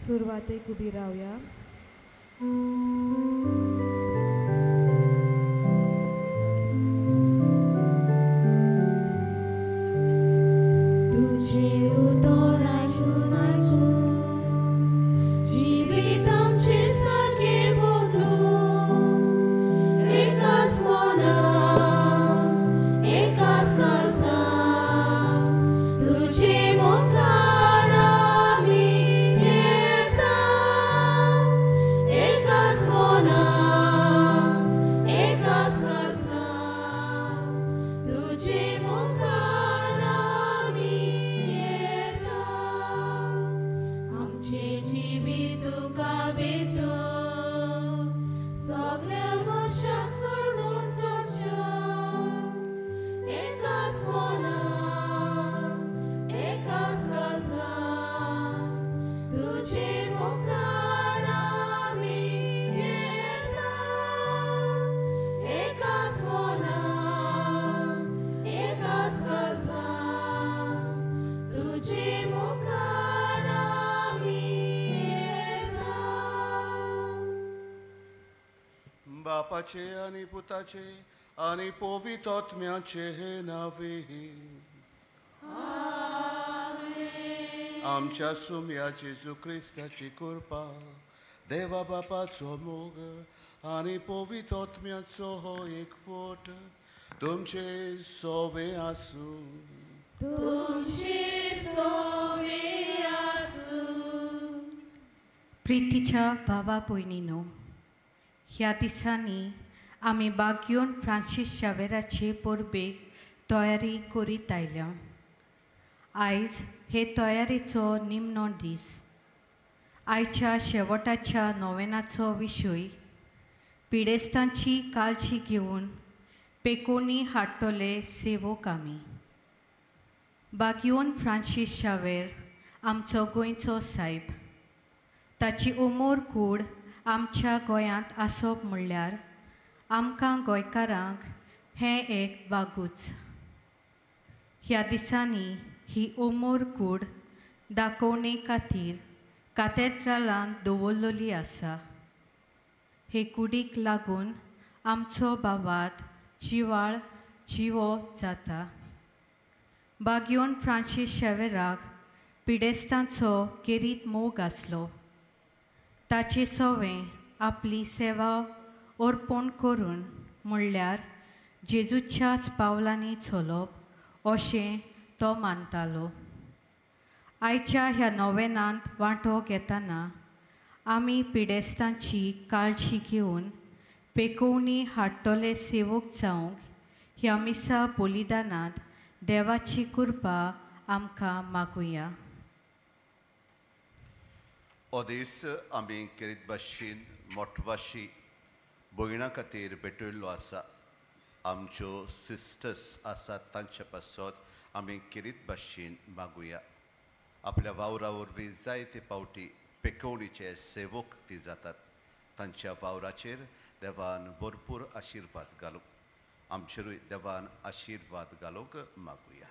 सुरवातेक उबी रावया. बापाचे आणि पुताचे आणि पवित्रात्म्याचे नावे. आमच्या सुम्या जेजू ख्रिस्ताची कृपा, देवा बापाचो मोग आणि पवित्रात्म्याचो हो एकवट तुमचे सोवे आसूं. प्रितीच्या भावा भयणीनो, ह्या दिसांनी आमी बागयोन फ्रांसीस शावेराचे परबेक तयारी करीत आयल्या. आयज हे तयारेचो निमणो दीस. आयच्या शेवटाच्या नोवेनाचो विशय पिडेस्तांची काळजी घेवन पेकोनी हाडटले सेवक आमी. बागयोन फ्रांसीस शावेर आमचो गोंयचो सायब. ताची उमर कूड आमच्या गोंयांत आसप म्हणल्यार आमकां गोंयकारांक हें एक बागूच. ह्या दिसांनी ही उमर कूड दाखोवणे खातीर काथेड्रलांत दवरलेली आसा. हे कुडीक लागून आमचो बावाद जिवाळ जिवो जाता. बागयोन फ्रांसीस शावेराक पिडेस्तांचो केरीत मोग आसलो. ताचे सवें आपली सेवा अर्पण करून म्हणल्यार जेजूच्याच पावलांनी चलप अशें तो मानतालो. आयच्या ह्या नोवेनांत वांटो घेतना आमी पिडेस्तांची काळजी घेवन पेकोवणी हाडटले सेवक जावंक ह्या मिसा बलिदानांत देवाची कृपा आमकां मागुया. हो दीस आमी केरीत भाशेन मोठवाशी भयणां खातीर भेटयल्लो आसा. आमच्यो सिस्टर्स आसात तांचे पासत आमी केरीत भाशेन मागुया. आपल्या वावरा वरवीं जायते पावटी पेकोवणीचे सेवक ती जातात. तांच्या वावराचेर देवान भरपूर आशिर्वाद घालूं. आमचेरूय देवान आशिर्वाद घालूंक मागुया.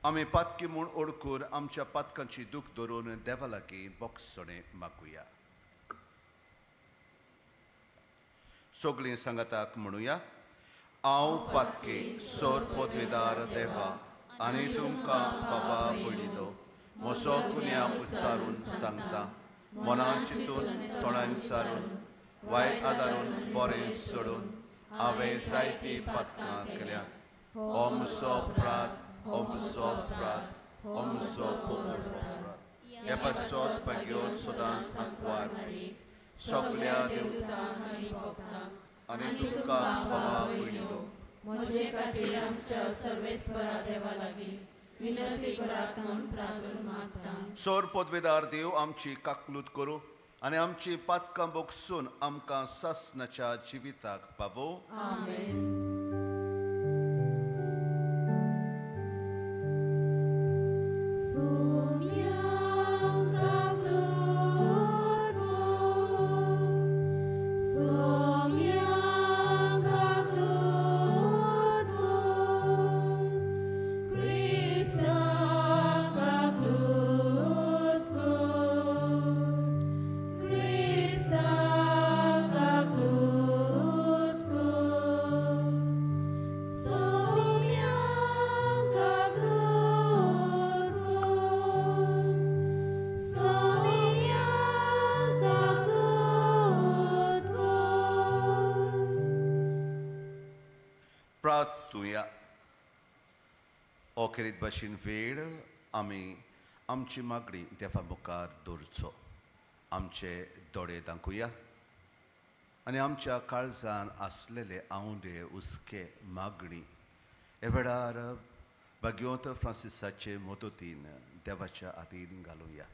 आमी पातकी म्हूण ओळखून आमच्या पातकांची दूख धरून देवा लागीं बोगसणे मागुया. सगळीं सांगाताक म्हणुया. हांव पातकी सोर पदवीदार देवा आनी तुमकां बाबा भयणीनो म्हजो गुन्या उच्चारून सांगता. मनान चिंतून तोंडान सारून वायट आदारून बरें सोडून हांवें जायतीं पातकां केल्यात. हो म्हजो अपराध, हो म्हजो अपराध, हो म्हजो अपराध. हे पासत पाग्योन सदांच आंकवार सगल्या आनी तुमकां बाबा भयणीनो म्हजे खातीर आमच्या सर्वेस्परा देवा लागीं विनंती करात म्हूण प्रार्थना मागता. सोर पदवीदार देव आमची काकलूत करूं आनी आमची पातकां बोगसून आमकां सासणाच्या जिविताक पावो. आमेन. Christ वचूया. ओखेरीत भाशेन वेळ आमी आमची मागणी देवा मुखार दवरचो. आमचे दोळे धांकुया आनी आमच्या काळजान आसलेले आवंडे हुस्के मागणी हे वेळार भाग्योत फ्रांसिसाचे मदतीन देवाच्या हातीन घालुया.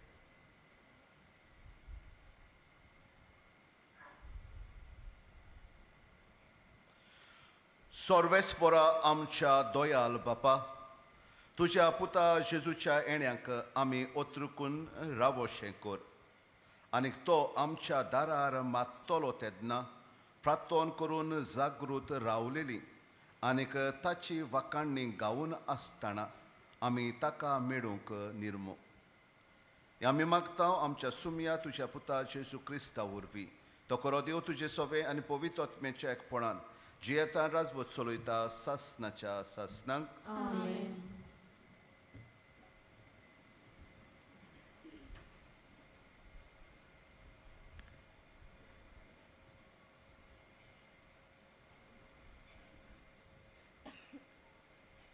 सर्वेस्परा आमच्या दोयाल बापा, तुझ्या पुता जेजूच्या येण्याक आमी ओतरुकून रावोशें कर आनी तो आमच्या दारार मात्तलो तेन्ना प्रार्थोन करून जागृत रावलेली आनीक ताची वाखाणणी गावून आसतना आमी ताका मेळूंक निर्मो. आमी मागता आमच्या सुमया तुज्या पुता जेजू क्रिस्ता वरवीं. तो खरो देव तुजे सोवे आनी पवित्र आत्म्याच्या एकपणान जियेता राजवट चलयता सासनाच्या सासनांक. आमेन.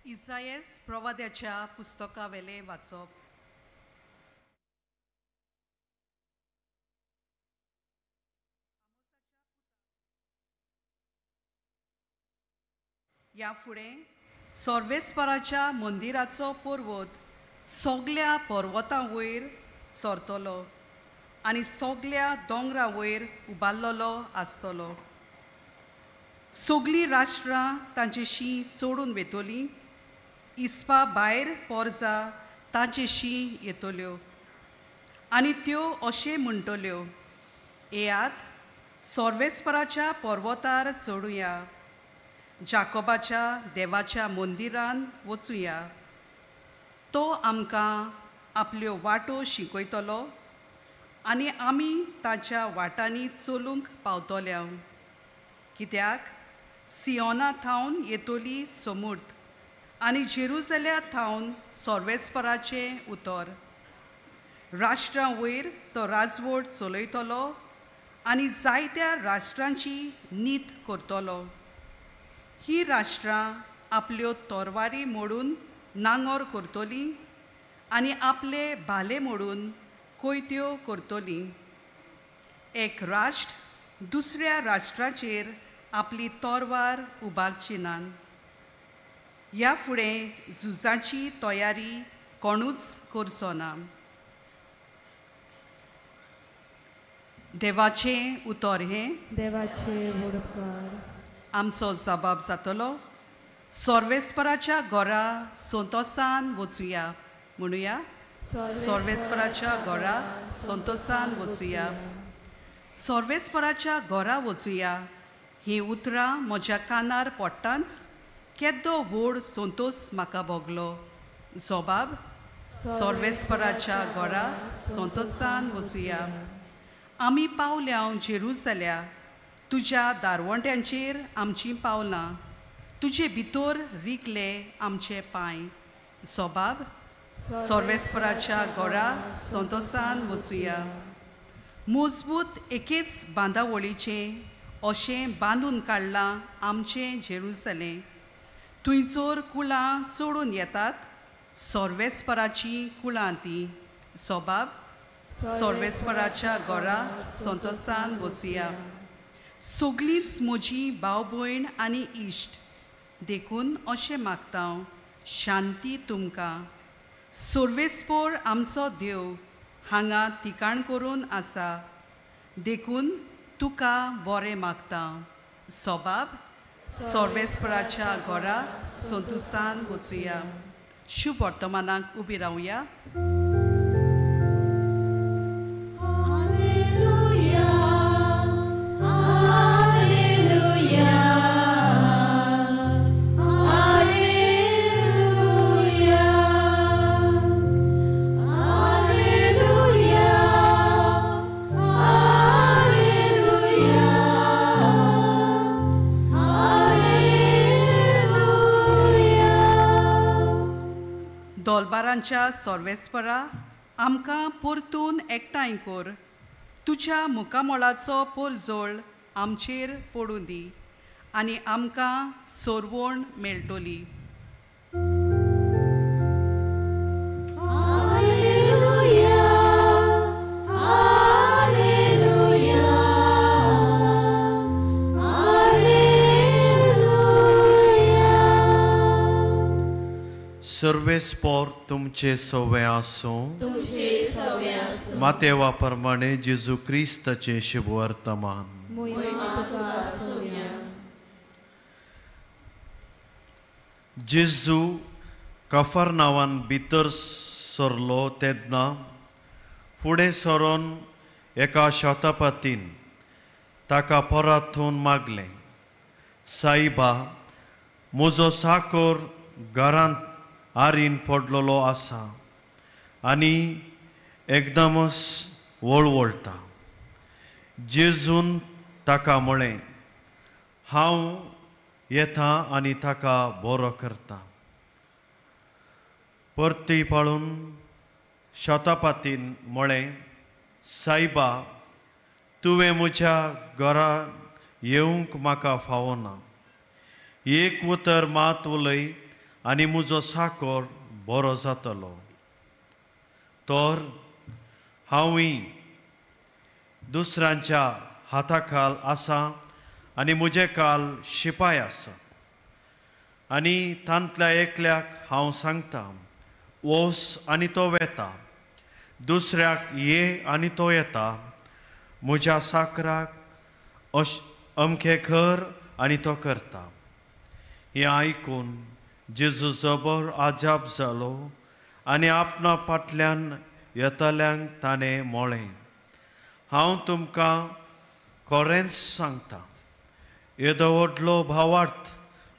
इसायेस प्रवाद्याच्या पुस्तका वेले वाचप. ह्या फुडें सर्वेस्पराच्या मंदिराचो पर्वत सगळ्या पर्वतां वयर सरतलो आनी सगळ्या दोंगरां वयर उबारलेलो आसतलो. सगळीं राष्ट्रां तांचेशी चोडून वेतलीं. इस्पा भायर पोरजा तांचेशी येतल्यो आनी त्यो अशें म्हणटल्यो, येयात सर्वेस्पराच्या पर्वतार चडुया, जाकोबाच्या देवाच्या मंदिरान वचुया. तो आमकां आपल्यो वाटो शिकयतलो आनी आमी ताच्या वाटांनी चलूंक पावतल्या. कित्याक सियोना थावन येतली समूर्त आनी जेरुसल्या थावन सर्वेस्पराचें उतर. राष्ट्रां वयर तो राजवट चलयतलो आनी जायत्या राष्ट्रांची नीत करतलो. ही राष्ट्रां आपल्यो तोरवारी मोडून नांगोर करतलीं आनी आपले भाले मोडून कोयत्यो करतलीं. एक राष्ट्र दुसऱ्या राष्ट्राचेर आपली तोरवार उबारची ना. ह्या फुडें झुजाची तयारी कोणूच करचो ना. देवाचें उतर हें देवाचे वडकार. आमचो जबाब जातलो, सर्वेस्पराच्या घरा संतोसान वचुया. म्हणुया, सर्वेस्पराच्या घरा संतोसान वचुया. सर्वेस्पराच्या घरा वचुया ही उतरां म्हज्या कानार पडटांच केदो व्हड संतोस म्हाका भोगलो. जबाब, सर्वेस्पराच्या घरा संतोसान वचुया. आमी पावल्या जेरुसल्या, तुज्या दारवंट्यांचेर आमचीं पावलां, तुजे भितर रिकले आमचे पांय. जबाब, सर्वेस्पराच्या घरा संतोसान वचुया. मजबूत एकेच बांदावळीचें अशें बांदून काडलां आमचें जेरुसलें. थंयचोर कुळां चोडून येतात, सर्वेस्पराची कुळां तीं. जबाब, सर्वेस्पराच्या घरा संतोसान वचुया. सगळींच म्हजी भाव भयण आनी इश्ट देखून अशें मागता, शांती तुमकां. सर्वेस्पर आमचो देव हांगा ठिकाण करून आसा देखून तुका बरें मागता. जबाब, सर्वेस्पराच्या घरा संतोसान वचुया. शुभ वर्तमानाक उबी रावया. दोलबारांच्या सर्वेस्परा आमकां परतून एकठांय कर. तुज्या मुखामळाचो परजोळ आमचेर पडूं दी आनी आमकां सोरवण मेळटली. सर्वेस्पोर तुमचे सवे आसूं. मातेवा प्रमाणे जेजू क्रिस्ताचे शुभ वर्तमान. जेजू कफरनावान भितर सरलो तेन्ना फुडें सरोन एका शतापतीन ताका परतून मागलें, साईबा, म्हजो साकोर घरांत आरीन पडलेलो आसा आनी एकदमच वळवळटा. जेजून ताका म्हळें, हांव येतां आनी ताका बरो करतां. परती पळोवन शतापतीन म्हळें, साईबा, तुवें म्हज्या घरा येवंक म्हाका फावना. एक उतर मात उलय आनी म्हजो साकोर बरो जातलो. तर हांवूय दुसऱ्यांच्या हाताखाल आसा आनी म्हजे काल शिपाय आसा. आनी तांतल्या एकल्याक हांव सांगतां, वोस आनी तो वेता. दुसऱ्याक ये आनी तो येता. म्हज्या साकराक अमकें कर आनी तो करता. हें आयकून जेजू जबर आजाप जालो आनी आपणा फाटल्यान येतल्यांक ताणें म्हळें, हांव तुमकां खरेंच सांगतां, येदो व्हडलो भावार्थ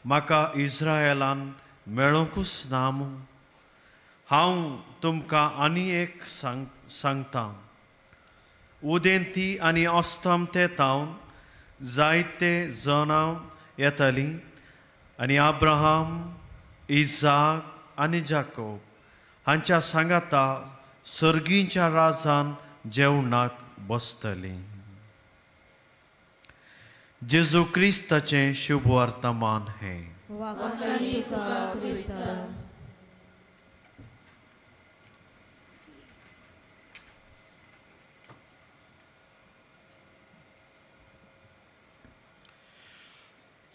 म्हाका इस्रायेलान मेळोंकूच ना मू. हांव तुमकां आनी एक सांगतां, उदेंती आनी अस्तम तेतावन जायते जनां येतलीं आनी अब्राहम, इसाक आनी जाकोब हांच्या सांगाता सर्गींच्या राजान जेवणाक बसतलीं. जेजू क्रिस्ताचें शुभ वर्तमान हें.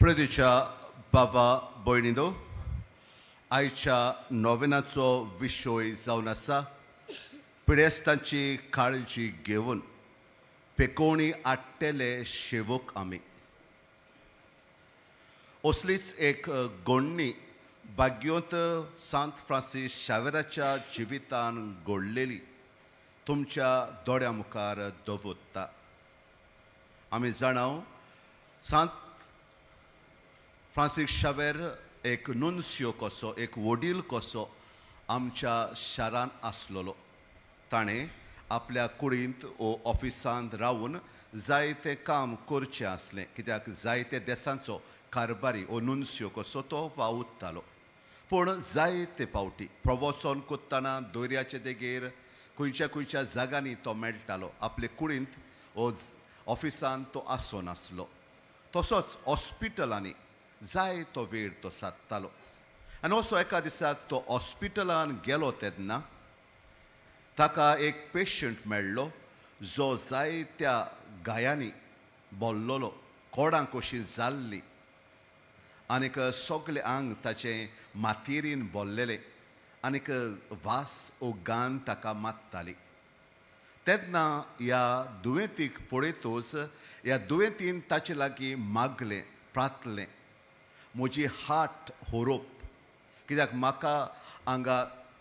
प्रेदेच्या बाबा भयणीनो, आयच्या नोवेनाचो विशय जावन आसा पिडेस्तांची काळजी घेवन पेकोवणी आडटेले शेवक आमी. असलीच एक गोडणी भाग्योंत सांत फ्रांसीस शावेराच्या जिवितान घडलेली तुमच्या दोळ्या मुखार दवरता. आमी जाणाव सांत फ्रांसीस शावेर एक नुन्सियो कसो, एक वडील कसो आमच्या शारान आसलोलो. ताणें आपल्या कुडींत वो ऑफिसांत रावन जायतें काम करचें आसलें, कित्याक जायते देशांचो कारबारी वो नुन्सियो कसो तो वावुरतालो. पूण जायते फावटी प्रवचन कोत्ताना दोर्याचे देगेर खंयच्या जागांनी तो मेळटालो. आपले कुडींत वो ऑफिसांत तो आसनासलो. तसोच हॉस्पिटलांनी जायतो वेळ तो सादतालो. आनी असो एका दिसाक तो हॉस्पिटलान गेलो तेन्ना ताका एक पेशंट मेळ्ळो जो जायत्या गायांनी भरलेलो, कोडां कशी जाल्ली आनीक सगळें आंग ताचें मातयेरीन भरलेलें आनीक वास ओ गान ताका मात्ताली. तेन्ना ह्या दुयेंतीक पळयतूच ह्या दुयेंतीन ताचे लागीं मागलें, प्रार्थलें, म्हजी हार्ट होरोप, कित्याक म्हाका हांगा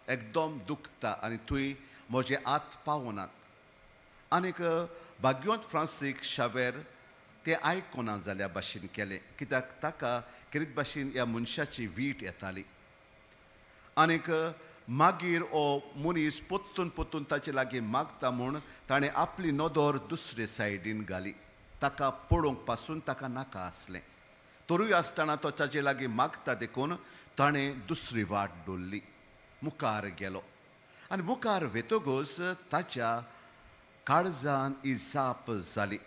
एकदम दुखता आनी थंय म्हजे हात पावनात. आनीक भाग्योंत फ्रांसीस शावेर तें आयकना जाल्या भाशेन केलें, कित्याक ताका कितें भाशेन ह्या मनशाची वीट येताली. आनीक मागीर हो मनीस पोत्तून ताचे लागीं मागता म्हूण ताणें आपली नदर दुसरे सायडीन घाली. ताका पळोवंक पासून ताका नाका आसलें. तरूय आसतना तो ताचे लागीं मागता देखून ताणें दुसरी वाट धरली, मुखार गेलो. आनी मुखार वेतगूच ताच्या काळजान ही जाप जाली,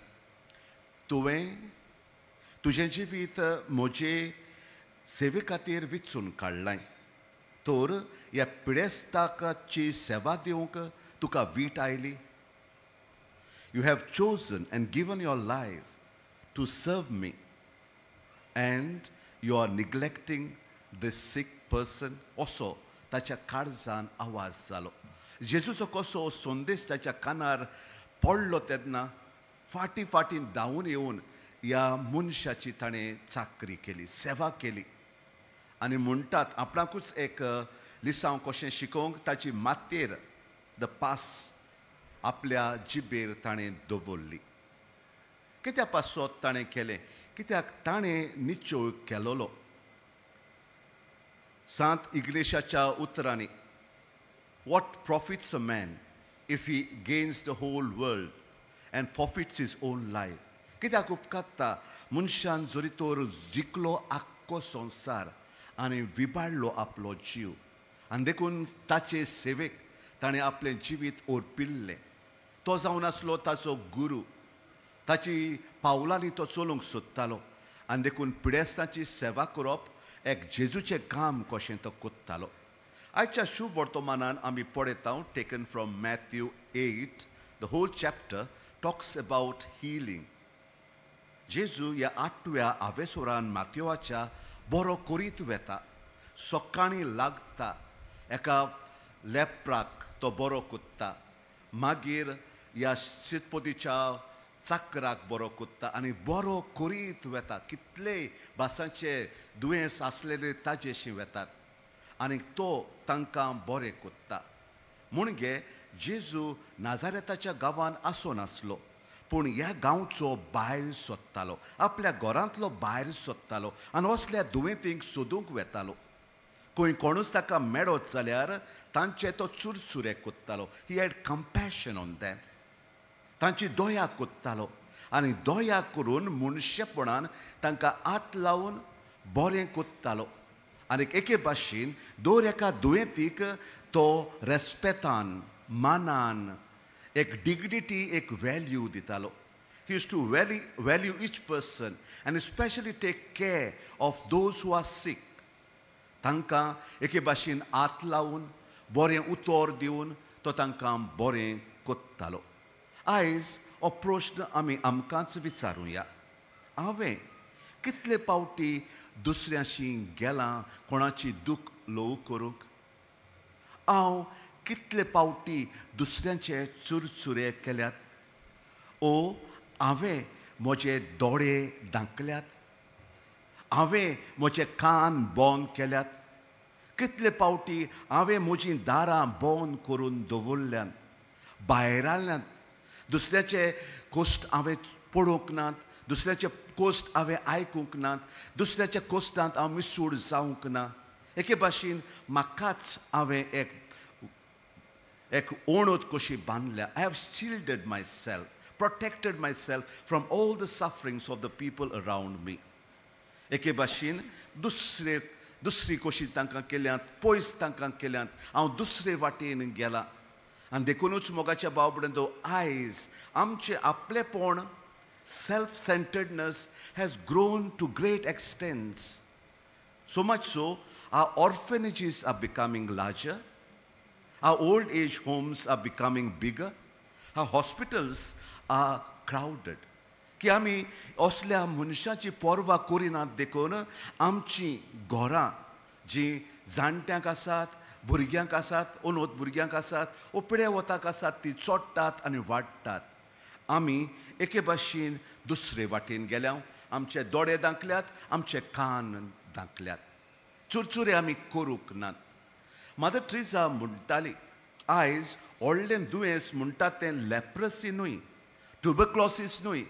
तुजें जिवीत म्हजे सेवे खातीर विचून काडलां तर ह्या पिडेस्ताकाची सेवा दिवंक तुका वीट oily. You have chosen and given your life to serve me, and you are neglecting this sick person. असो ताच्या काळजान आवाज जालो. जेजूचो कसो संदेश ताच्या कानार पडलो तेन्ना फाटी फाटीन धांवून येवन ह्या मनशाची ताणें चाकरी केली, सेवा केली. आनी म्हणटात आपणाकूच एक लिसांव कशें शिकोवंक ताची मातयेर द पास आपल्या जिबेर ताणें दवरली. कित्या पासत ताणें केलें? कित्याक ताणें निश्चय केलोलो. सांत इग्लेशाच्या उतरांनी what profits a man if he gains the whole world and forfeits his own life. कित्याक उपकारता मनशान जरी तर जिखलो आख्खो संवसार आनी विबाडलो आपलो जीव आनी देखून ताचे सेवेक ताणें आपलें जिवीत ओरपिल्लें. तो जावन आसलो ताचो गुरू. ताची पावलांनी तो चलूंक सोदतालो आनी देखून पिडेस्तांची सेवा करप एक जेजूचें काम कशें तो कोत्तालो. आयच्या शुभ वर्तमानान आमी पळयता taken from Matthew 8, the whole chapter talks about healing. जेजू ह्या 8व्या आवेसोरान माथ्योवाच्या बरो करीत वेता. सकाळीं लागता एका लेप्राक तो बरो कोत्ता. मागीर ह्या शीतपदीच्या चाकराक बरो कोत्ता आनी बरो करीत वेता. कितले भासांचे दुयेंस आसलेले ताजेशी वेतात आनी तो तांकां बरें कोत्ता. म्हणजे जेजू नाजारेताच्या गांवांत आसो नासलो पूण ह्या गांवचो भायर सोदतालो. आपल्या घरांतलो भायर सोदतालो आनी असल्या दुयेंतींक सोदूंक वेतालो. खंय कोणूच ताका मेळत जाल्यार तांचे तो चुरचुरे कोत्तालो. He had compassion on them. तांची दया कोत्तालो आनी दया करून मनशेपणान तांकां हात लावन बरें कोत्तालो. आनी एके भाशेन दर एका दुयेंतीक तो रेस्पेतान, मानान, एक डिग्निटी, एक वॅल्यू दितालो. He used to value each person and especially take care of those who are sick. तांकां एके भाशेन हात लावन बरें उतर दिवन तो तांकां बरें कोत्तालो. आयज हो प्रश्न आमी आमकांच विचारुया. हांवें कितले पावटी दुसऱ्याशी गेलां कोणाची दूख ल्हव करूंक? हांव कितले पावटी दुसऱ्यांचे चुरचुरे केल्यात? ओ हांवें म्हजे दोळे धांकल्यात? हांवें म्हजे कान बंद केल्यात? कितले पावटी हांवें म्हजीं दारां बंद करून दवरल्यात? भायराल्यात दुसऱ्याचे कोश्ट हांवें पळोवंक नात, दुसऱ्याचे कोश्ट हांवें आयकूंक नात, दुसऱ्याच्या कोश्टांत हांव मिसूड जावंक ना. एके भाशेन म्हाकाच हांवें एक ओणत कशी बांदल्या. I have shielded my self, protected my self from all the sufferings of the people around me. एके भाशेन दुसरी कशी तांकां केल्यांत, पयस तांकां केल्यांत हांव दुसरे वाटेन गेलां. आनी देखूनच मोगाच्या बाबड्यान तो आयज आमचे आपलेपण, self centeredness has grown to great extents. So much so, our orphanages are becoming larger, our old age homes are becoming bigger, our hospitals are crowded. की आमी असल्या मनशाची पर्वा करिनात देखून आमची घरां जीं जाणट्यांक आसात, भुरग्यांक आसात, अनोथ भुरग्यांक आसात, वो पिडे वताक आसात, ती चोडटात आनी वाडटात. आमी एके भाशेन दुसरे वाटेन गेल्या. आमचे दोळे धांकल्यात, आमचे कान धांकल्यात. चुरचुरे आमी करूंक नात. मदर ट्रिजा म्हणटाली आयज व्हडलें दुयेंस म्हणटात तें लेप्रसी न्हय, ट्युबरक्लोसीस न्हय,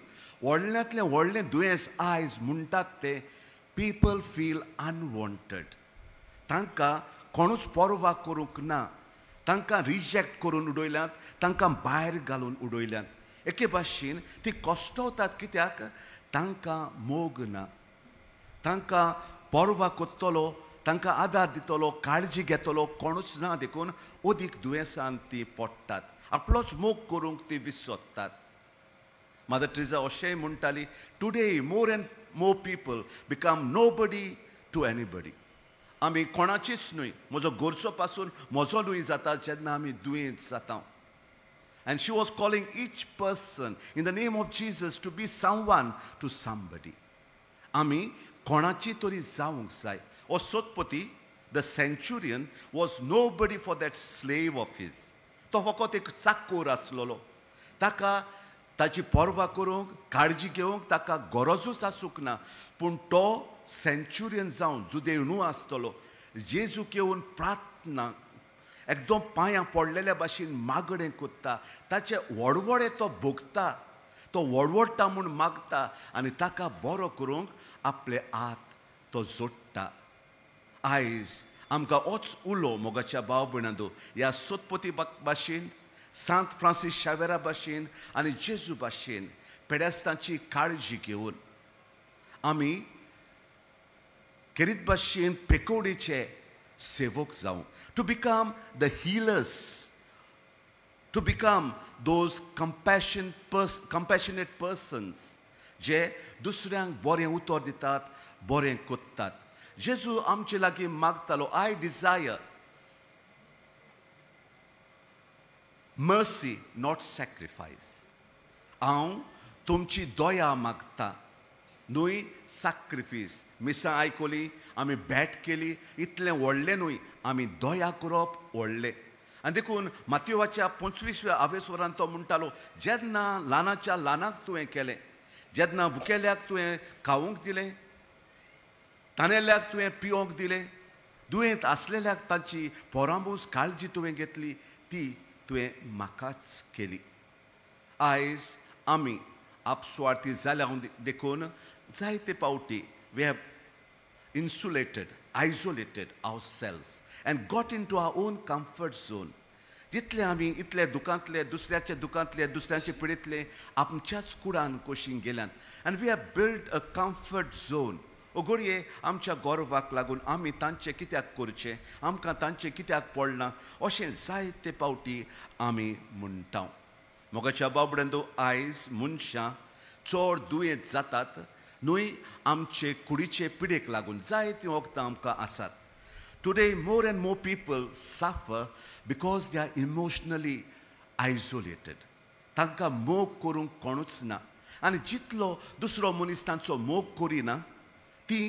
व्हडल्यांतलें व्हडलें दुयेंस आयज म्हणटात तें पीपल फील अनवॉन्टेड. तांकां कोणूच पर्वा करूंक ना. तांकां रिजेक्ट करून उडयल्यात, तांकां भायर घालून उडयल्यात. एके भाशेन ती कश्टवतात कित्याक तांकां मोग ना. तांकां पर्वा कोत्तलो, तांकां आदार दितलो, काळजी घेतलो कोणूच ना देखून अदीक दुयेंसान ती पडटात. आपलोच मोग करूंक ती विसरतात. मदर ट्रिजा अशेंय म्हणटाली today more and more people become nobody to anybody. आमी कोणाचीच न्हय, म्हजो घरचो पासून म्हजो न्हय जाता जेन्ना आमी दुयेंत जाता. And she was calling each person in the name of Jesus to be someone to somebody. आमी कोणाची तरी जावंक जाय. O Sotpati, the centurion, was nobody for that slave of his. तो फकत एक चाकर आसलोलो. ताका ताची पर्वा करूंक, काळजी घेवंक ताका गरजूच आसूंक ना. पूण तो सेंच्युरियन जावन जुदेवणू आसतलो. जेजू येवन प्रार्थना एकदम पांयां पडलेल्या भाशेन मागणें कोत्ता. ताचे व्हडवडे तो भोगता. तो व्हडवडटा म्हूण मागता आनी ताका बरो करूंक आपले हात तो जोडटा. आयज आमकां होच उलो मोगाच्या भाव भयणांदो ह्या सोतपती भाशेन, सांत फ्रांसीस शावेरा भाशेन आनी जेजू भाशेन पेडेस्तांची काळजी घेवन आमी केरीत भाशेन पेकोडीचे सेवक जावं. To become the healers, to become those compassionate persons जे दुसऱ्यांक बरें उतर दितात, बरें कोत्तात. जेजू आमचे लागीं मागतालो, I desire mercy, not sacrifice. हांव तुमची दया मागता, न्हय सॅक्रिफीस. मिसां आयकली, आमी भेट केली, इतलें व्हडलें न्हय, आमी दया करप व्हडलें. आनी देखून मातयेवाच्या 25व्या आवेसवरान तो म्हणटालो, जेन्ना ल्हानाच्या ल्हानाक तुवें केलें, जेन्ना भुकेल्याक तुवें खावंक दिलें, तानेल्याक तुवें पिवंक दिलें, दुयेंत आसलेल्याक तांची पोरांबूस काळजी तुवें घेतली, ती तुवें म्हाकाच केली. आयज आमी आपस्वार्थी जाल्यार देखून जायते पावटी we have insulated, isolated ourselves and got into our own comfort zone. जितले आमी इतले दुकांतले, दुसऱ्याचे दुकांतले, दुसऱ्याचे पिडेंतले आमच्याच कुडान कोशींक गेल्यान. And we have built a comfort zone. घडये आमच्या गोरवाक लागून आमी तांचें कित्याक करचें, आमकां तांचें कित्याक पडना, अशें जायते पावटी आमी म्हणटा. मोगाच्या बाबड्यांदो आयज मनशां चड दुयेंत जातात, न्हय आमचे कुडीचे पिडेक लागून. जायतीं वखदां आमकां आसात. Today more and more people suffer because they are emotionally isolated. तांकां मोग करूंक कोणूच ना. आनी जितलो दुसरो मनीस तांचो मोग करिना, ती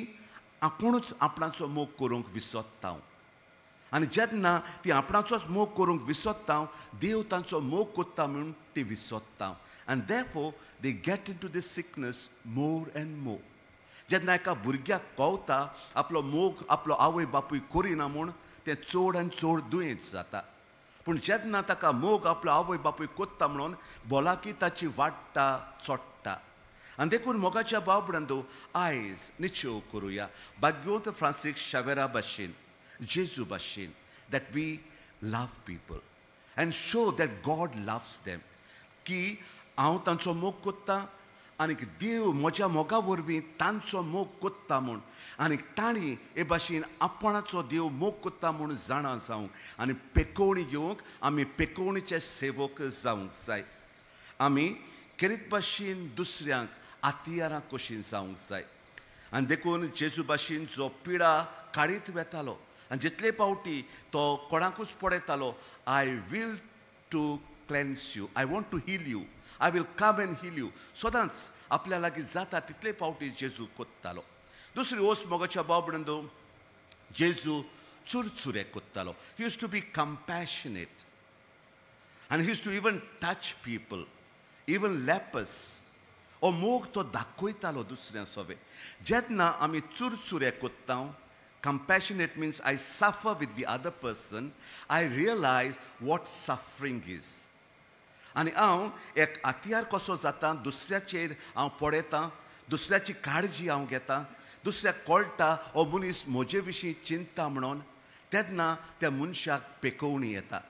आपुणूच आपणाचो मोग करूंक विसरता. आनी जेन्ना ती आपणाचोच मोग करूंक विसरता, देव तांचो मोग कोत्ता म्हणून ती विसरता. And therefore they get into this sickness more and more. जेन्ना एका भुरग्याक कळटा आपलो मोग आपलो आवय बापूय करिना म्हूण, तें चड आनी चड दुयेंत जाता. पूण जेन्ना ताका मोग आपलो आवय बापूय कोत्ता म्हणून भलायकी ताची वाडटा, चडटा. आनी देखून मोगाच्या बाबड्यांदो आयज निश्चय करुया भाग्योंत फ्रांसीस शावेरा भाशेन, जेजू भाशेन, that we love people and show that God loves them. की हांव तांचो मोग कोत्ता आनी देव म्हज्या मोगा वरवीं तांचो मोग कोत्ता म्हूण, आनी तांणी हे भाशेन आपणाचो देव मोग कोत्ता म्हूण जाणा जावंक आनी पेकोवणी घेवंक आमी पेकोवणीचे सेवक जावंक जाय. आमी केरीत भाशेन दुसऱ्यांक आतियारां कशीं जावंक जाय. आनी देखून जेजू भाशेन जो पिडा काडीत वेतालो आनी जितले पावटी तो कोणाकूच पडयतालो, I will to cleanse you, I want to heal you, I will come and heal you. सदांच आपल्या लागीं जाता तितले पावटी जेजू कोत्तालो. दुसरी ओस मोगाच्या बाबड्यांदो जेजू चुरचुरे कोत्तालो. ही यूज टू बी कंपॅशनेट आनी he used to even touch people, even lepers. हो मोग तो दाखयतालो दुसऱ्या सवे. जेन्ना आमी चुरचुरे कोत्ता, compassionate means I suffer with the other person, I realize what suffering is. आनी हांव एक आतियार कसो जाता, दुसऱ्याचेर हांव पडयतां, दुसऱ्याची काळजी हांव घेतां, दुसऱ्याक कळटा हो मनीस म्हजे विशीं चिंता म्हणून, तेन्ना त्या मनशाक पेकोवणी येता.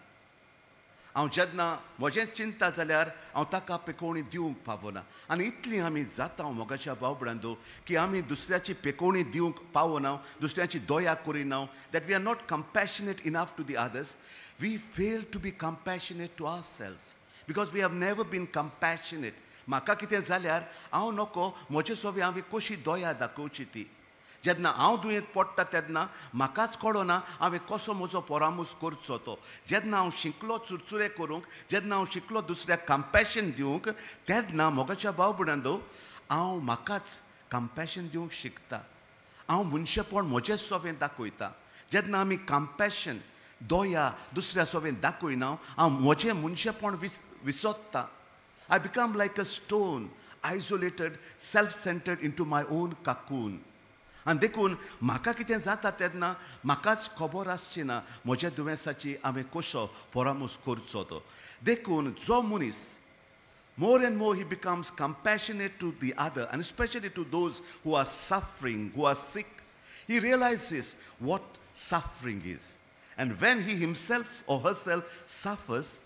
हांव जेन्ना म्हजें चिंता जाल्यार हांव ताका पेकोवणी दिवंक पावना. आनी इतलीं आमी जाता मोगाच्या बाबड्यांदो की आमी दुसऱ्याची पेकोवणी दिवंक पावना, दुसऱ्याची दया Kareena, that we are not compassionate enough to the others. We fail to be compassionate to ourselves because we have never been compassionate. म्हाका कितें जाल्यार हांव नको म्हजे सोबी हांवें कशी दोया दाखोवची ती. जेन्ना हांव दुयेंत पडटा तेन्ना म्हाकाच कळना हांवें कसो म्हजो परामूस करचो तो. जेन्ना हांव शिकलो चुरचुरे करूंक, जेन्ना हांव शिकलो दुसऱ्याक कंपॅशन दिवंक, तेन्ना मोगाच्या भाव भयणांनो हांव म्हाकाच कंपॅशन दिवंक शिकता. हांव मनशापण म्हजे सोबेन दाखयता. जेन्ना आमी कंपॅशन दोया दुसऱ्या सोबेन दाखयना हांव म्हजें मनशापण विसोत्ता. I become like a stone, isolated, self-centered into my own cocoon. आनी देखून म्हाका कितें जाता तेन्ना म्हाकाच खबर आसची ना म्हज्या दुयेंसाची हांवें कसो परामूस करचो तो. देखून जो मनीस more and more he becomes compassionate to the other, and especially to those who are suffering, who are sick. He realizes what suffering is. And when he himself or herself suffers,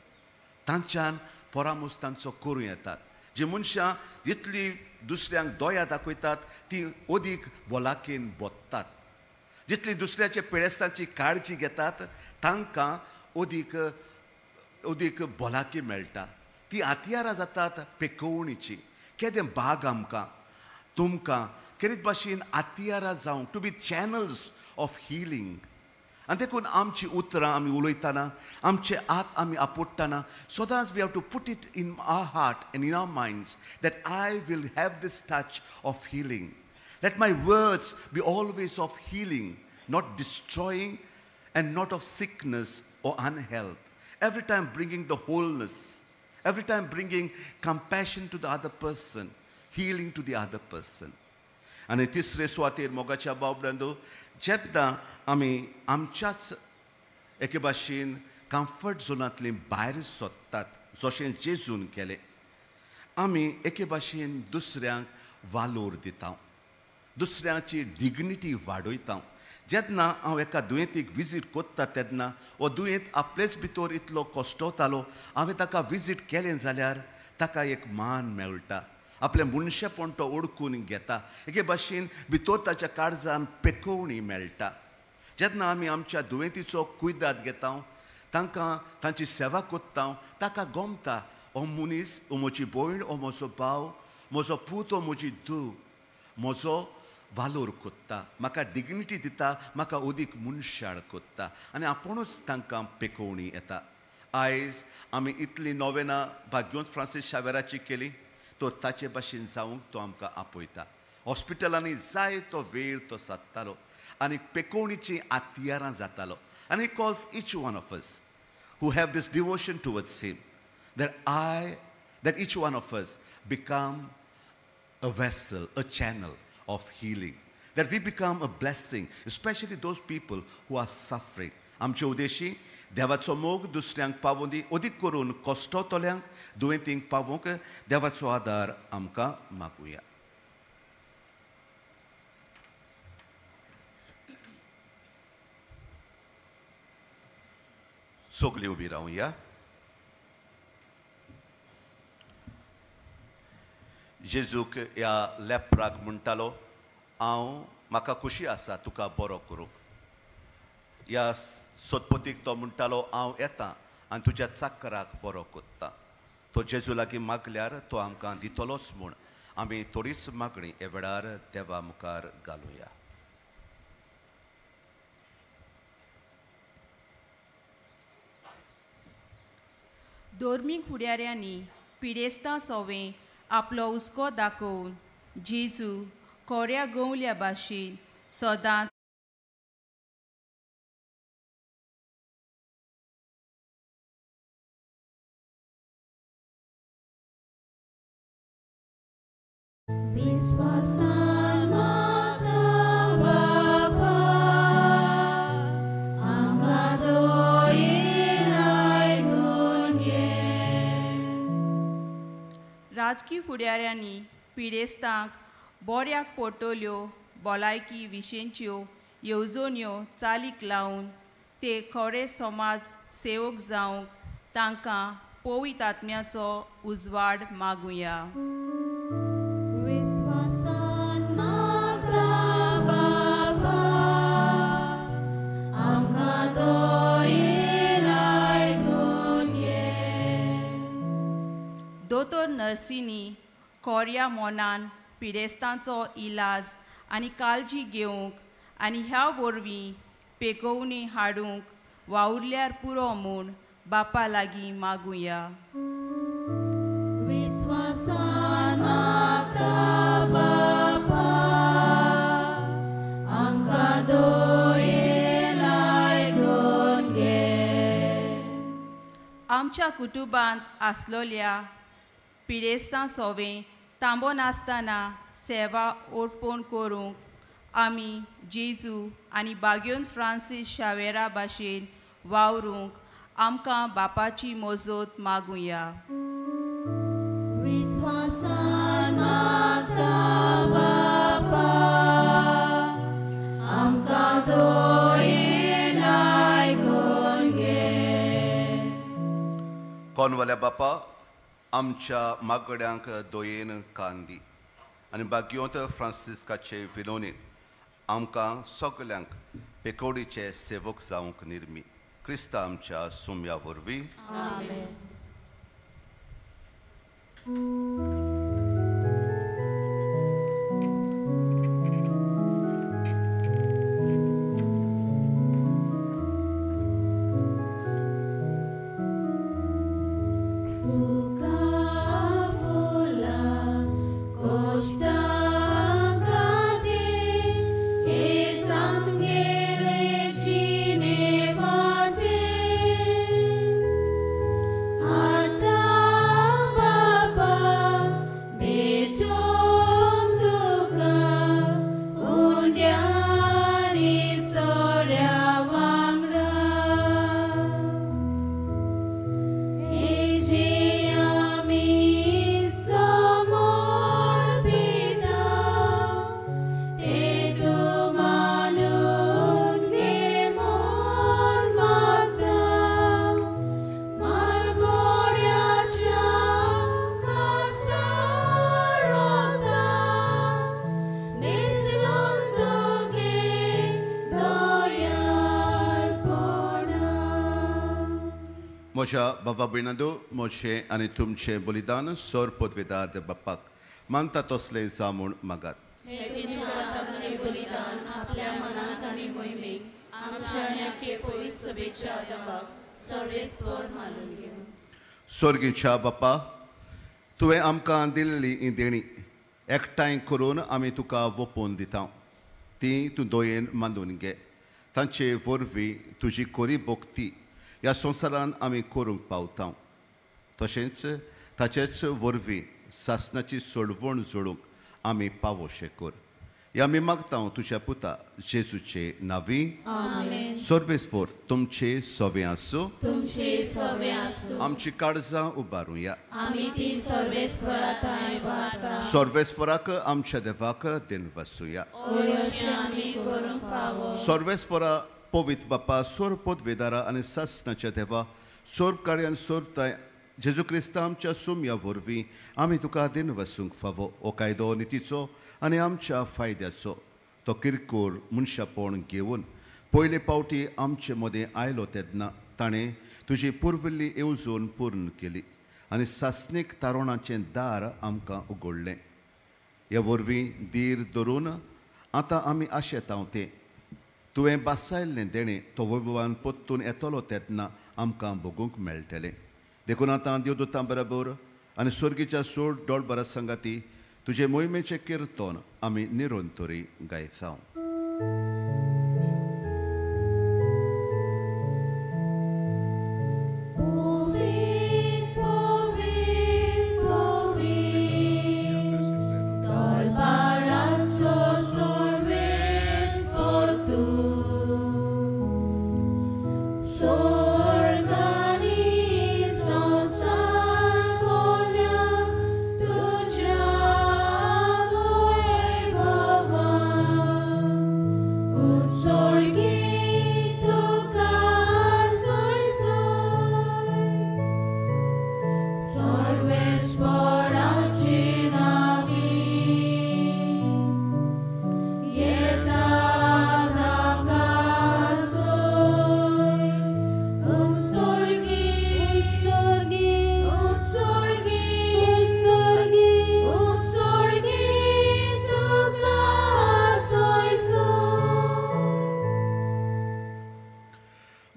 तांच्यान परामूस तांचो करूं येतात. जी मनशां जितली दुसऱ्यांक दोया दाखयतात ती अदीक भलाकेन बोदतात. जितली दुसऱ्याचे पिडेस्तांची काळजी घेतात तांकां अदीक भलाकी मेळटा. ती हातयारां जातात पेकोवणीची. केदें भाग आमकां तुमकां केरीत भाशेन हातयारां जावंक to be channels of healing. आनी देखून आमची उतरां आमी उलयतना आमचे हात आमी आपोट्टाना सदांच we have to put it in our heart and in our minds that I will have this touch of healing. Let my words be always of healing, not destroying and not of sickness or unhealth. Every time bringing the wholeness, every time bringing compassion to the other person, healing to the other person. आनी तिसरे सुवातेर मोगाच्या बाबड्यांदो जेन्ना आमी आमच्याच एके भाशेन comfort झोनांतली भायर सोदतात जशें जेजून केलें, आमी एके भाशेन दुसऱ्यांक वालोर दिता, दुसऱ्याची डिग्निटी वाडयता. जेन्ना हांव एका दुयेंतीक विजीट कोत्ता तेन्ना हो दुयेंत आपलेच भितर इतलो कश्टवतालो, हांवें ताका विजीट केलें जाल्यार ताका एक मान मेळटा. आपलें मनशेपण तो ओळखून घेता. एके भाशेन भितर ताच्या काळजान पेकोवणी मेळटा. जेन्ना आमी आमच्या दुयेंतीचो कुयदाद घेता, तांकां तांची सेवा कोत्ता, ताका गमता हो मनीस, हो म्हजी भयण, हो म्हजो भाव, म्हजो पूत, हो म्हजी धूव म्हजो वालोर कोत्ता, म्हाका डिग्निटी दिता, म्हाका अदीक मनशाळ कोत्ता आनी आपुणूच तांकां पेकोवणी येता. आयज आमी इतली नोवेनां भाग्योंत फ्रांसीस शावेराची केली, तो ताचे भाशेन जावंक तो आमकां आपयता. हॉस्पिटलांनी जाय तो वेळ तो सादतालो आनी पेकोवणीची हातयारां जातालो. आनी he calls each one of us who have this devotion towards him that each one of us become a vessel, a channel of healing, that we become a blessing, especially those people who are suffering. आमचे उद्देशी देवाचो मोग दुसऱ्यांक पावोवन दी, अदीक करून कश्टतल्यांक दुयेंतींक पावोवंक देवाचो आदार आमकां मागुया. सगळीं उबी रावया. जेजूक ह्या लेप्राक म्हणटालो, म्हाका खुशी आसा तुका बरो करूंक. ह्या सोदपतीक तो म्हणटालो, हांव येतां आनी तुज्या चाकराक बरो कोत्ता. तो जेजू लागीं मागल्यार तो आमकां दितलोच म्हूण आमी थोडीच मागणी हे वेळार देवा मुखार घालुया. धोर्मीक फुडाऱ्यांनी पिडेस्तां सोवें आपलो हुस्को दाखोवन जेजू खोऱ्या गवल्या भाशेन सदांच विश्वासान मागता बापा, आमकां दोयेन आयकून घे. राजकीय फुडाऱ्यांनी पिडेस्तांक बऱ्याक पडटल्यो भलायकी विशेंच्यो येवजण्यो चालीक लावन ते खरे समाज सेवक जावंक तांकां पवित्र आत्म्याचो उजवाड मागुया. विश्वासान मागता बापा, आमकां दोयेन आयकून घे. दोतोर नर्सींनी खोऱ्या मोनान पिडेस्तांचो इलाज आनी काळजी घेवंक आनी ह्या वरवीं पेकोवणी हाडूंक वावुरल्यार पुरो म्हूण बापा लागीं मागुया. विस्वासान मागता बापा, आमकां दोयेन आयकून घे. आमच्या कुटुंबांत आसलोल्या पिडेस्तां सोवें तांबोन आसतना सेवा ओडपोण करूंक आमी जेजू आनी बागयोन फ्रांसीस शावेरा भाशेन वावरूंक आमकां बापाची मोजत मागुया. विस्वासान मागता बापा, आमकां दोयेन आयकून घे. कोनवाल्या बापा, आमच्या मागड्यांक दोयेन कांदी आनी बागयोंत फ्रांसिस्काचे विनोनीन आमकां सगल्यांक पेकोडीचे सेवक जावंक निर्मी. क्रिस्ता आमच्या सुम्या वरवीं. आमेन. म्हज्या बाबा भयणांदो, म्हजें आनी तुमचें बलिदान सोर पदवेदार दे बापाक मानता तसलें जावून मागात. हे तुमच्या हातांतलें बलिदान आपल्या मनांत आनी मोहिमेक आमच्या नेके पवित्र सभेच्या आदाराक सर्वेस्वर मानून घेवन. स्वर्गीच्या बापा, तुवें आमकां दिल्ली ही देणी एकठांय करून आमी तुका वोपोवन दिता. ती तूं दोयेन मानून घे. तांचे वरवीं तुजी कोरी भोक्ती ह्या संवसारान आमी करूंक पावता. तशेंच ताचेच वरवीं सासणाची सोडवण जोडूंक आमी पावोशें कर. हे आमी मागता तुज्या पुता जेजूचे नांवी. आमेन. सर्वेस्वर तुमचे सवें आसूं. तुमचे सवें आसूं. आमची काळजां उबारुया. आमी ती सर्वेस्वराक उबारता. सर्वेस्वराक आमच्या देवाक दिन वसूया. अशें आमी करूंक फावो. सर्वेस्वरा पवित्र बापा, सोर पदवेदारा आनी सासणाच्या देवा, सोर कार्यान सोरताय जेजू क्रिस्ता आमच्या सुम्या वरवीं आमी तुका दिन वसूंक फावो. हो कायदो नितीचो आनी आमच्या फायद्याचो तो किरकोळ मनशापण घेवन पयले पावटी आमचे मदें आयलो तेन्ना ताणें तुजी पुर्विल्ली येवजण पूर्ण केली आनी सासणीक तारुणाचें दार आमकां उगडलें. ह्या वरवीं धीर धरून आतां आमी आशेता तें तुवें बासायल्लें देणें तो वैभवान पोत्तून येतलो तेन्ना आमकां भोगूंक मेळटलें. देखून आतां देवदूतां बरोबर आनी स्वर्गीच्या सोड डोळबरा संगाती तुजे मोहिमेचें किर्तन आमी निरंतरी गायता.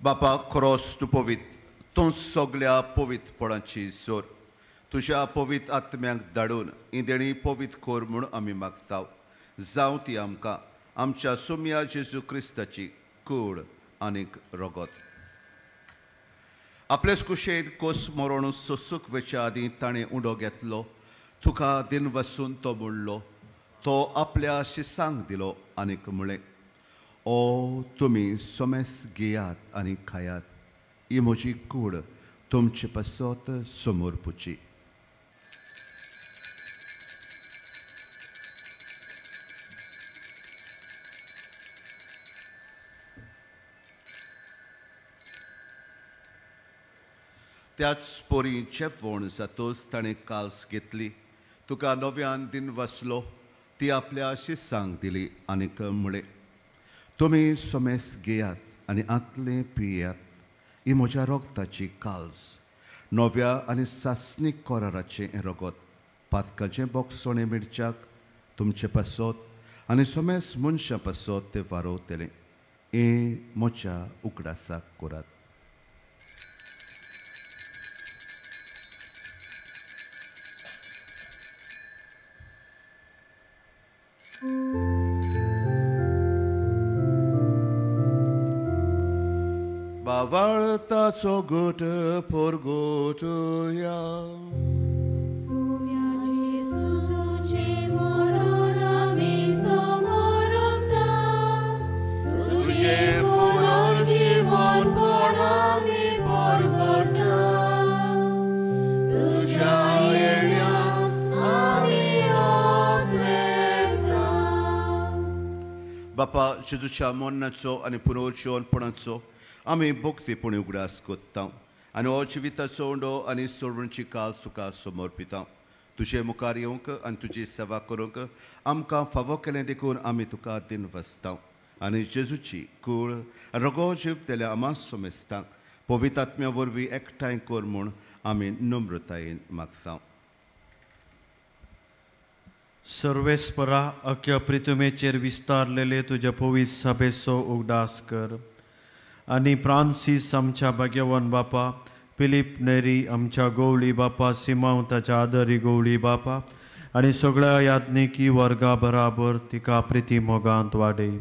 बापा खरोच तूं पवित, तूं सगळ्या पवित्रपणाची सोर. तुज्या पवित्र आत्म्याक धाडून ही देणी पवित्र कोर म्हूण आमी मागता. जावं ती आमकां आमच्या सुम्या जेजू क्रिस्ताची कूड आनीक रगत. आपलेच कुशेन कोस मरोण सोंसूंक वेच्या आदीं ताणें उडो घेतलो. तुका दिन वसून तो म्हणलो. तो आपल्या शिसांक दिलो आनीक म्हळें, ओ तुमी सोमेस घेयात आनी खायात. ही म्हजी कूड तुमचे पासत समोर पुची. त्याच पोरी जेवण जातोच ताणें काल्स घेतली. तुका नव्यान दिन वसलो. ती आपल्या शिसांक दिली आनीक म्हळें, तुमी सोमेस घेयात आनी आतले पियात. ही म्हज्या रोगताची काल्स, नव्या आनी सासणीक कोराराचें रगत. पातकाचें बोगसोणें मिरच्याक तुमचे पासत आनी सोमेस मनशां पासत तें वारोवतलें. हें म्हज्या उगडासाक करात. Bavartaco gute por gotuia. Bapa Jezucia monnaco ani punocionponaco आमी भक्तीपणी उगडास कोत्ता आनी हो जिविताचो उंडो आनी सोडवणची काल सुका समर्पिता. तुजे मुखार येवंक आनी तुजी सेवा करूंक आमकां फावो केलें देखून आमी तुका दिन वसता. आनी जेजूची कूड रगो जीव तेल्या आमा सोमेस्तांक पवित्र आत्म्या वरवीं एकठांय कर म्हूण आमी नम्रतायेन मागता. सर्वेस्परा अख्ख्या पृथ्वीचेर विस्तारलेले तुज्या पवित्र सभेचो उगडास कर. आनी फ्रांसीस आमच्या भाग्यवान बापा, फिलीप नेरी आमच्या गवळी बापा, सिमांव ताच्या आदरी गवळी बापा आनी सगळ्या याज्ञिकी वर्गा बराबर तिका प्रिती मोगांत वाडय.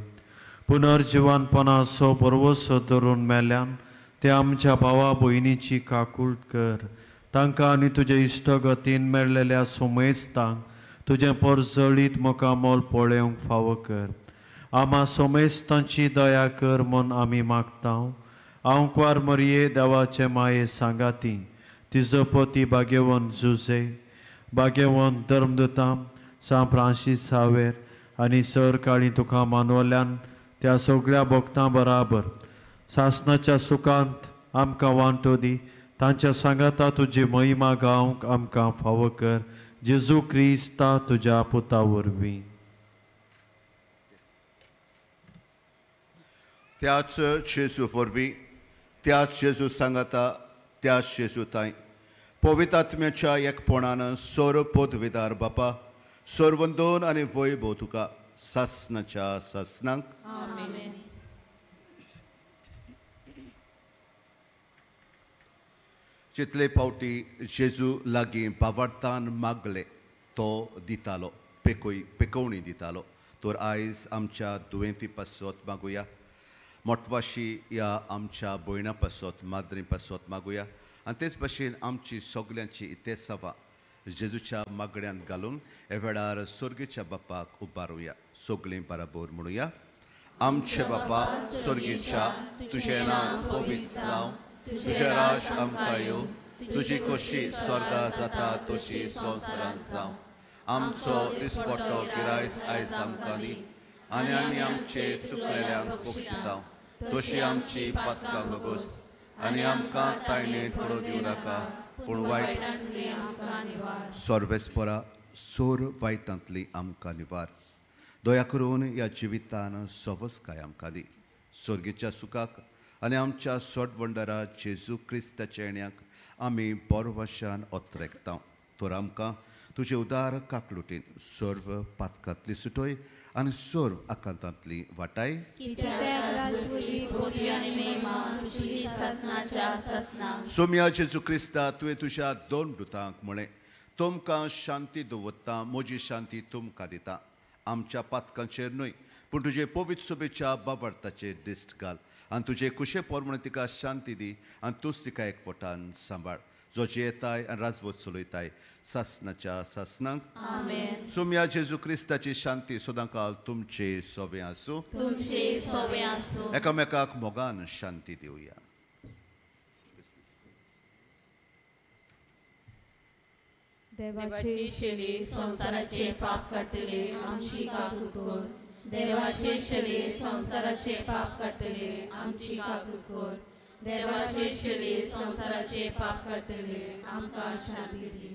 पुनर्जिवानपणाचो परवसो धरून मेल्यान ते आमच्या भावा भयणीची काकूळट कर. तांकां आनी तुजे इश्टगतीन मेळलेल्या सोमेस्तांक तुजें परजळीत मोकामोल पळोवंक फावो कर. आमा सोमेस्तांची दया कर म्हूण आमी मागता. हांव क्वार मरिये देवाचे माये सांगाती, तिजो पती भाग्यवान जुजे, भाग्यवान धर्मदूता सान फ्रांसीस सावेर आनी सर काळी तुका मानवल्यान त्या सगळ्या भक्तां बराबर सासणाच्या सुखांत आमकां वांटो दी. तांच्या सांगाता तुजी महिमा गावंक आमकां फावो कर. जेजू क्रिस्ता तुज्या पुता वरवीं. त्याच जेजू वरवीं, त्याच जेजू सांगाता, त्याच जेजू ताई पवित्र आत्म्याच्या एकपणान सोर पदवीदार बापा, सोरवंदोन आनी वैभव तुका सासणाच्या सासणांक जितले फावटी जेजू लागीं भावार्थान मागले तो दितालो, पेकोवणी दितालो. तर आयज आमच्या दुयेंती पासत मागुया. मोटवाशी ह्या आमच्या भयणा पासत माद्री पासत मागुया. आनी तेच भाशेन आमची सगल्यांची इतेसावा जेजूच्या मागण्यांत घालून हे वेळार स्वर्गीच्या बापाक उबारुया. सगळीं बराबर म्हणुया. आमचे बापा स्वर्गीच्या, तुजें नांव पवित्र जावं, तुजें राज आमकां येवं, तुजी खोशी स्वर्गा जाता तशी संवसारांत जावं. आमचो दिसपट्टो गिरायस आयज आमकां दी आनी आमी आमचे चुकलेल्यांक बक्षितांव. तशी आमची पातकां नगोस आनी आमकां तायणेंत पडूं दिवं नाका, पूण वायटांतली आमकां निवार. सर्वेस्परा सोर वायटांतली आमकां निवार. दया करून ह्या जिवितान सवस्काय आमकां दी. स्वर्गीच्या सुखाक आनी आमच्या सोडवंडरा जेजू क्रिस्ताच्या येण्याक आमी बरोवशान ओत्रेकता. तर आमकां तुजे उदार काकलुटीन सर्व पातकांतली सुटोय आनी सर्व आकांतांतली वाटाय सोम्या जेजू क्रिस्ता तुवें तुज्या दोन दुतांक म्हळें तुमकां शांती दवरता म्हजी शांती तुमकां दिता आमच्या पातकांचेर न्हय पूण तुजे पवित्र सभेच्या बाबर्ताचेर दिश्ट घाल आनी तुजे कुशे पोरमणे तिका शांती दी आनी तूंच तिका एकवटान सांबाळ जो जेताय आनी राजवट चलयताय सासनाच्या सासनांक सोम्या जेजू क्रिस्ताची शांती सदांकाल तुमचे सोबे आसूं एकामेकाक मोगान शांती दिवया देवाचे शेले संसाराचे पाप काढतले आमची काकूत कर देवाचे शेले संसाराचे पाप काढतले आमची काकूत कर देवाचे शेले संसाराचे पाप काढतले आमकां शांती दी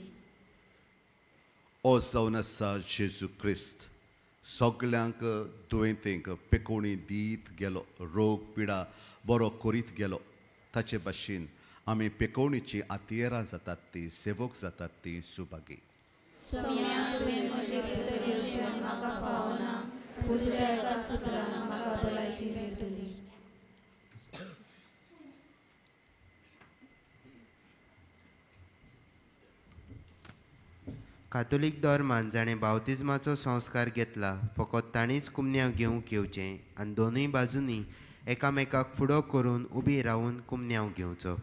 ओ जावन आसा जेजू क्रिस्त सगल्यांक दुयेंतेंक पेकोवणी दीत गेलो रोग पिडा बरो करीत गेलो ताचे भाशेन आमी पेकोवणीची आतियेरां जातात ती सेवक जातात ती सुभागी कातोलीक धर्मान जाणें बावतिजमाचो संस्कार घेतला फकत ताणीच कुमन्याक घेवंक येवचें आनी दोनूय बाजूंनी एकामेकाक फुडो करून उबी रावन कुमन्याव घेवचो.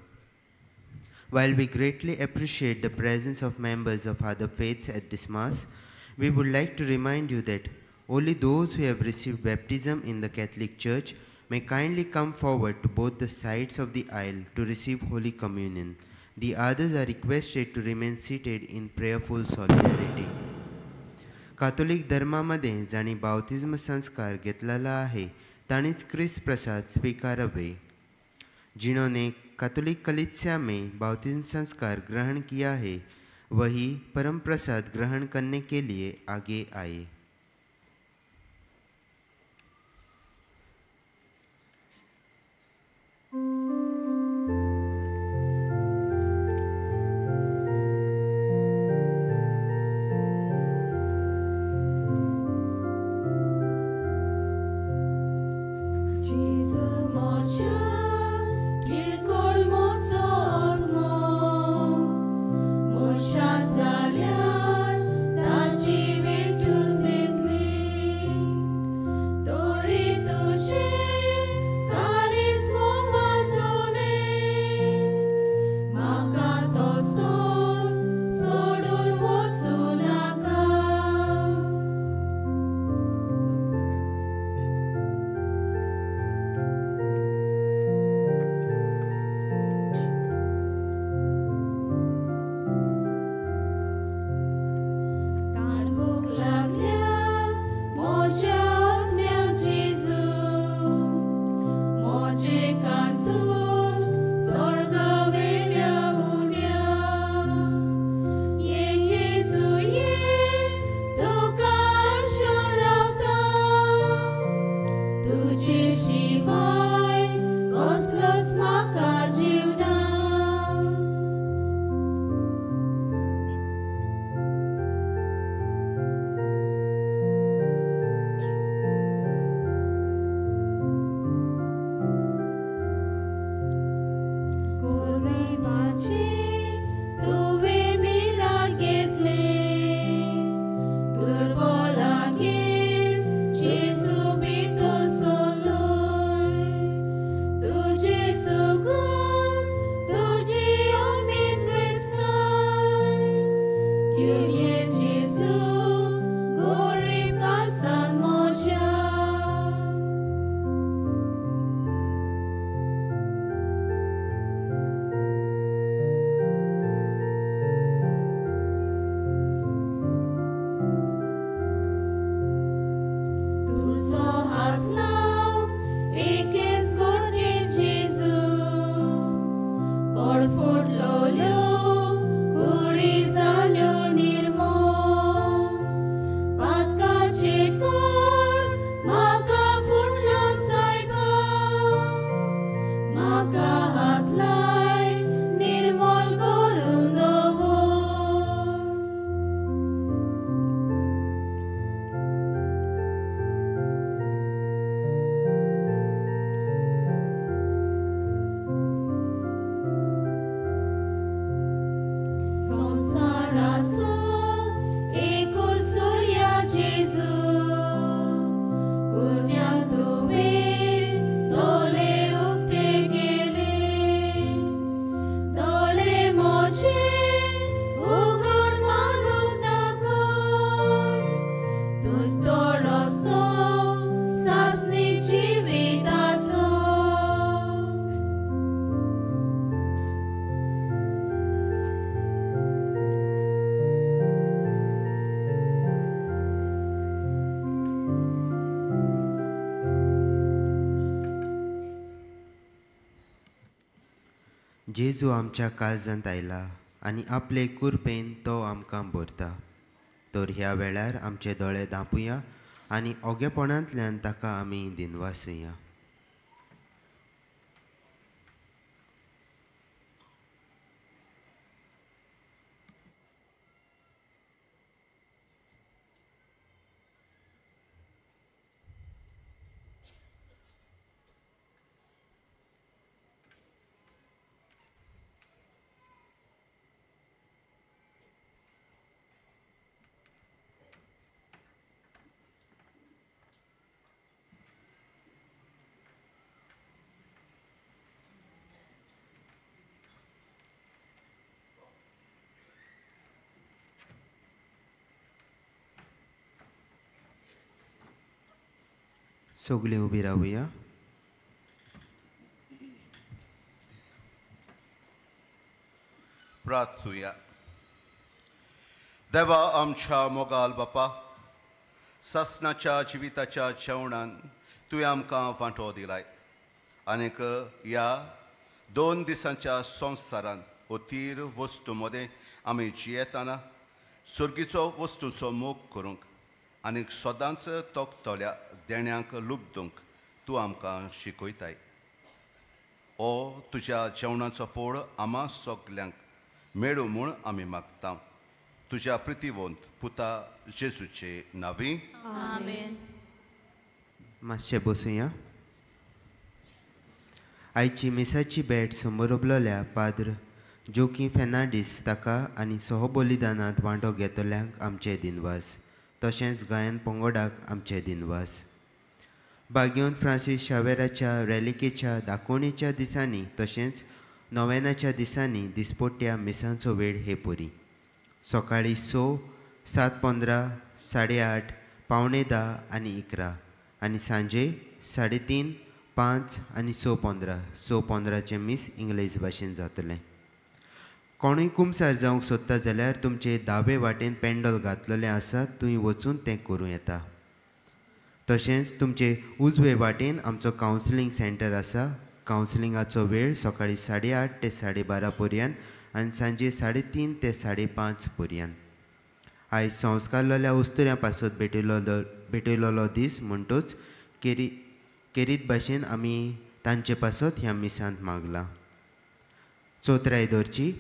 While we greatly appreciate the presence of members of other faiths at this Mass, we would like to remind you that only those who have received baptism in the Catholic Church may kindly come forward to both the sides of the aisle to receive Holy Communion. The others are requested to remain seated in prayerful solidarity. कातोलिक धर्मामध्ये जाणी बावतिज्म संस्कार घेतलेला आहे ताणीच क्रिस्त प्रसाद स्वीकारावे. जिन्होंने Catholic कलीसिया में बावतिज्म संस्कार ग्रहण किया है वही परम प्रसाद ग्रहण करने के लिए आगे आए. जेजू आमच्या काळजांत आयला आनी आपले कुरपेन तो आमकां भरता. तर ह्या वेळार आमचे दोळे धांपुया आनी ओगेपणांतल्यान ताका आमी दिनवासुया. सगळीं उबी रावुया. प्रार्थुया. देवा आमच्या मोगाल बापा, ससनाच्या जिविताच्या जेवणान तुवें आमकां वांटो दिलाय आनीक ह्या 2 दिसांच्या संवसारान अतीर वस्तू मदें आमी जियेताना सुर्गीचो वस्तूंचो मोग करूंक आनीक सदांच तोखतोल्या देण्यांक लुबदूंक तूं आमकां शिकयताय. हो तुज्या जेवणाचो फोड आम्हा सगल्यांक मेळूं म्हूण आमी मागता. तुज्या प्रितीवंत पुता जेजूचे नांवी. आमेन. मातशें बसूया. आयची मिसाची भेट समोर उबलोल्या पाद्र जोकी फेर्नांडीस ताका आनी सहबलिदानांत वांटो घेतल्यांक आमचे दिनवास. तशेंच गायन पंगडाक आमचे दिनवास. भाग्यवंत फ्रांसीस शावेराच्या रॅलिकेच्या दाखोवणेच्या दिसांनी तशेंच नोवेनाच्या दिसांनी दिसपट्ट्या मिसांचो वेळ हे पुरी. सकाळीं 6, 7:15, 8:30, 9:45 आनी 11 आनी सांजे 3:30, 5 आनी 6:15. 6:15चे मीस इंग्लीश भाशेन जातलें. कोणूय कुमसार जावंक सोदता जाल्यार तुमचे दावे वाटेन पेंडॉल घातलेलें आसा थंय वचून तें करूं येता. तशेंच तुमचे उजवे वाटेन आमचो कावन्सिलींग सेंटर आसा. कावन्सिलिंगाचो वेळ सकाळीं 8:30 ते 12:30 पर्यंत आनी सांजे 3:30 ते 5:30 पर्यंत. आयज संस्कारलेल्या उस्तुऱ्यां पासत भेटयलोलो दीस म्हणटूच केरीत भाशेन आमी तांचे पासत ह्या मिसांत मागला. चोथरायदोरची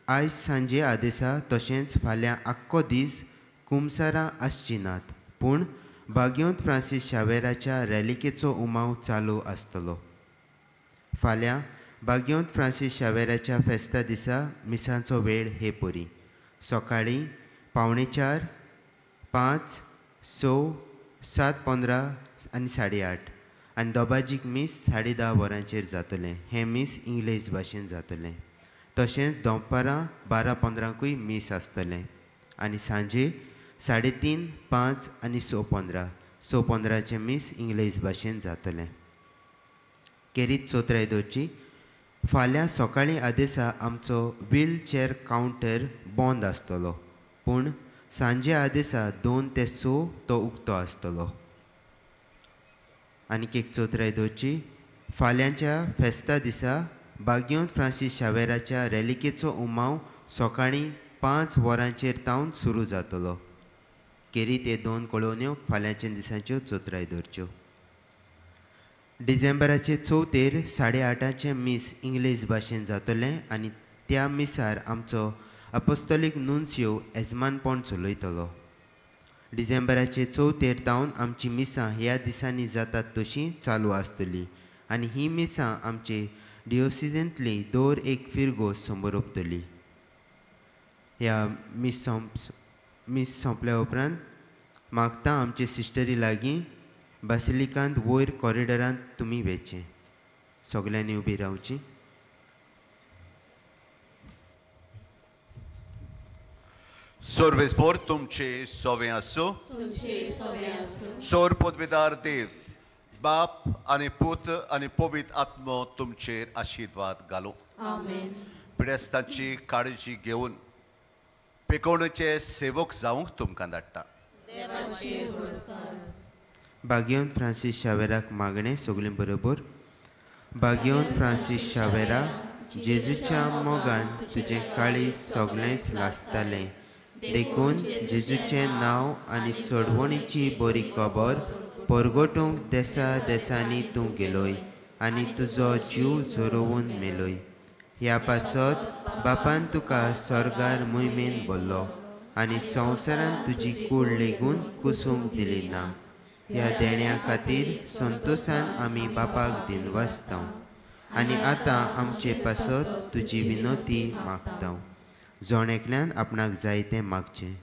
आयज सांजे आदेसा तशेंच फाल्यां आख्खो दीस कुमसारां आसची नात पूण भाग्यवंत फ्रांसीस शावेराच्या रॅलिकेचो उमाव चालू आसतलो. फाल्यां भाग्यवंत फ्रांसीस शावेराच्या फेस्ता दिसा मिसांचो वेळ हे पुरी. सकाळीं 4:45, 5, 6, 7:15 आनी 8:30 आनी दोबाजीक मीस 10:30 वरांचेर जातलें. हें मीस इंग्लीश भाशेन जातलें. तशेंच दनपारां 12:15 मीस आसतलें आनी सांजे 3:30, 5 आनी 6:15. 6:15चे मीस इंग्लीश भाशेन जातलें. केरीत चोथरायदोरची फाल्यां सकाळीं आदेसा आमचो व्हीलचॅर कावंटर बंद आसतलो पूण सांजे आदेसा 2 ते 6 तो उक्तो आसतलो. आनीक एक चोथरायदोरची फाल्यांच्या फेस्ता दिसा भाग्यवंत फ्रांसीस शावेराच्या रॅलिकेचो उमाव सकाळीं 5 वरांचेर तावन सुरू जातलो. केरीत हे 2 कळोवण्यो फाल्यांच्या दिसांच्यो चोथरायदोरच्यो. डिसेंबराचे 4 8:30 मीस इंग्लीश भाशेन जातलें आनी त्या मिसार आमचो अपोस्तोलीक नुन्सियो येजमानपण चलयतलो. डिसेंबराचे 4 तावन आमची मिसां ह्या दिसांनी जातात तशीं चालू आसतलीं आनी ही मिसां आमचे डिओसिजेंतली दर एक फिरगो समोर ओपतली. ह्या मीस सोंपल्या उपरांत मागता आमचे सिस्टरी लागीं बासिलिकांत वयर कॉरिडरांत तुमी वेचें. सगल्यांनी उबी रावची. सर्वेस्वर तुमचे सोवे आसूं. सोर पदवीदार देव बाप आनी पूत आनी पवित्र आत्मो तुमचेर आशिर्वाद घालूं. आमेन. पिडेस्तांची काळजी घेवन पिकोवणेचे सेवक जावंक तुमकां धाडटा. भाग्यवंत फ्रांसीस शावेराक मागणें सगलीं बरोबर. भाग्यवंत फ्रांसीस शावेरा जेजूच्या मोगान तुजें काळीज सगळेंच लासतालें देखून जेजूचें नांव आनी सोडवणीची बरी खबर परगटूंक देसा देसांनी तूं गेलोय आनी तुजो जीव झरोवून मेलोय. ह्या पासत बापान तुका स्वर्गार मोहिमेन भरलो आनी संवसारान तुजी कूड लेगून कुसूंक दिली ना. ह्या देण्या खातीर संतोशान आमी बापाक दिनवासता आनी आतां आमचे पासत तुजी विनोती मागता. जोणेकल्यान आपणाक जाय तें मागचें.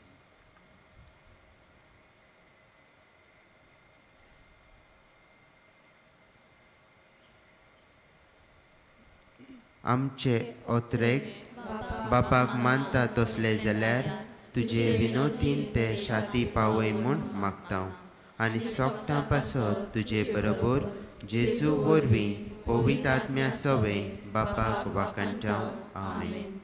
आमचे ओत्रेक बापाक मानता तसले जाल्यार तुजे विनोतीन ते शाती पावय म्हूण मागता आनी सोगटां पासत तुजे बरोबर जेजू वरवीं पवित्र आत्म्या सवे बापाक वाकणटा. आमेन.